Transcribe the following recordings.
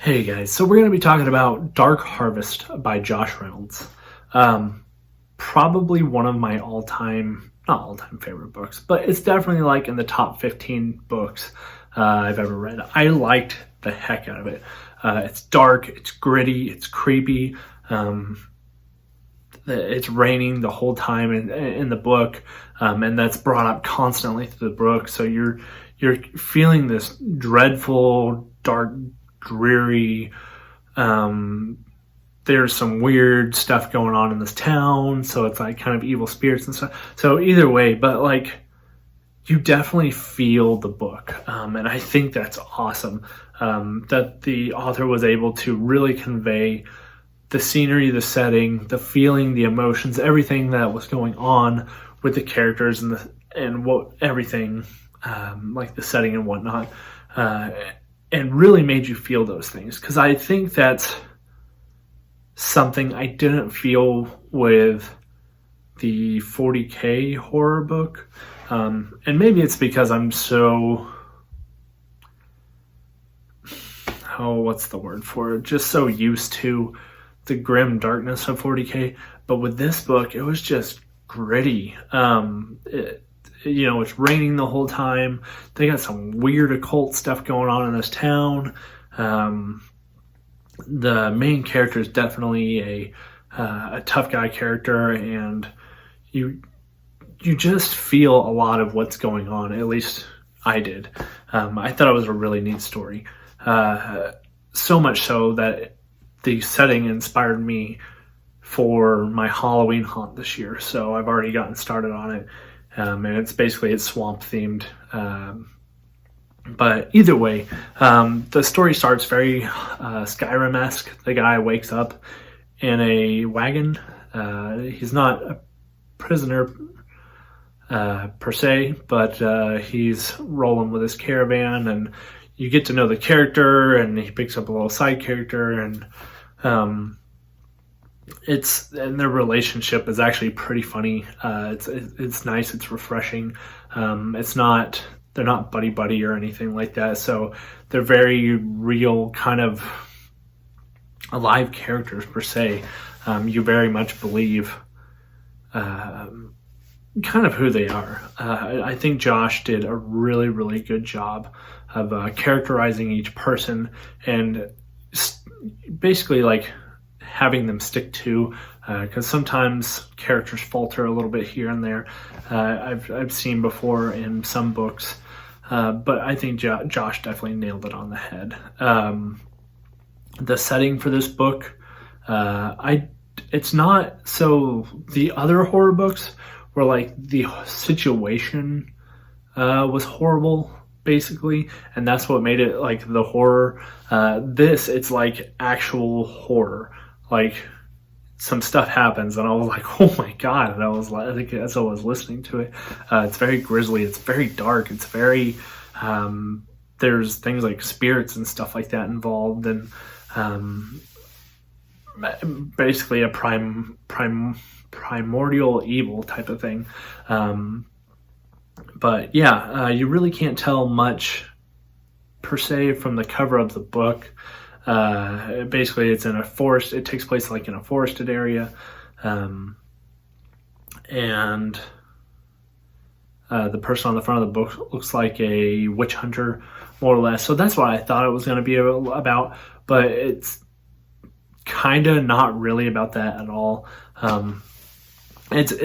Hey guys, so we're going to be talking about Dark Harvest by Josh Reynolds. Probably one of my not all-time favorite books, but it's definitely like in the top 15 books I've ever read. I liked the heck out of it. It's dark, it's gritty, it's creepy. It's raining the whole time in the book, and that's brought up constantly through the book. So you're feeling this dreadful, dark, dreary. There's some weird stuff going on in this town, so it's like kind of evil spirits and stuff. So either way, but like you definitely feel the book, and I think that's awesome. That the author was able to really convey the scenery, the setting, the feeling, the emotions, everything that was going on with the characters and what everything, like the setting and whatnot, and really made you feel those things. Because I think that's something I didn't feel with the 40K horror book, and maybe it's because I'm so, what's the word for it? Just so used to the grim darkness of 40K. But with this book, it was just gritty. It's raining the whole time. They got some weird occult stuff going on in this town. The main character is definitely a tough guy character, and you just feel a lot of what's going on. At least I did. I thought it was a really neat story. So much so that the setting inspired me for my Halloween haunt this year. So I've already gotten started on it. And it's swamp themed. But either way, the story starts very Skyrim-esque. The guy wakes up in a wagon. He's not a prisoner per se, but he's rolling with his caravan, and you get to know the character, and he picks up a little side character, and their relationship is actually pretty funny. It's nice. It's refreshing. They're not buddy or anything like that. So they're very real, kind of alive characters per se. You very much believe kind of who they are. I think Josh did a really, really good job of characterizing each person and basically like having them stick to, because sometimes characters falter a little bit here and there. I've seen before in some books, but I think Josh definitely nailed it on the head. The setting for this book, it's not so. The other horror books were like the situation was horrible, basically, and that's what made it like the horror. It's like actual horror. Like some stuff happens, and I was like, "Oh my god!" And I think as I was listening to it, it's very grisly. It's very dark. It's very there's things like spirits and stuff like that involved, and basically a primordial evil type of thing. But yeah, you really can't tell much per se from the cover of the book. Basically, it's in a forest. It takes place like in a forested area, and the person on the front of the book looks like a witch hunter, more or less. So that's what I thought it was going to be about, but it's kind of not really about that at all. It's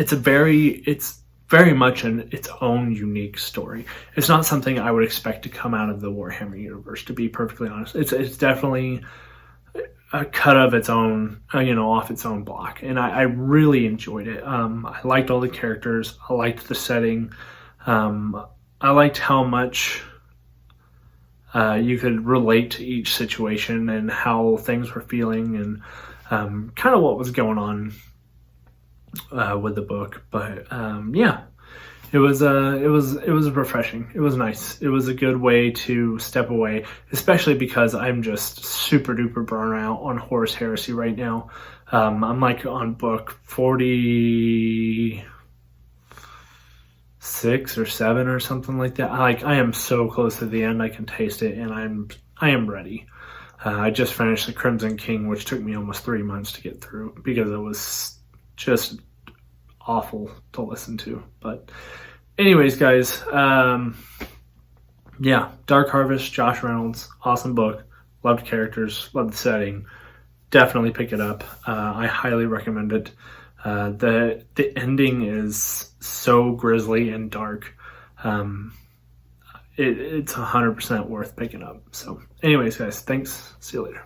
very much its own unique story. It's not something I would expect to come out of the Warhammer universe, to be perfectly honest. It's definitely a cut of its own, off its own block. And I really enjoyed it. I liked all the characters. I liked the setting. I liked how much you could relate to each situation and how things were feeling, and kind of what was going on with the book. But yeah, it was refreshing. It was nice. It was a good way to step away, especially because I'm just super duper burnt out on Horus Heresy right now. I'm like on book 46 or 7 or something like that. I am so close to the end. I can taste it, and I am ready. I just finished The Crimson King, which took me almost 3 months to get through because it was just awful to listen to. But anyways, guys, yeah, Dark Harvest, Josh Reynolds, awesome book. Loved characters, loved the setting. Definitely pick it up. I highly recommend it. The ending is so grisly and dark. It's 100% worth picking up. So anyways, guys, thanks. See you later.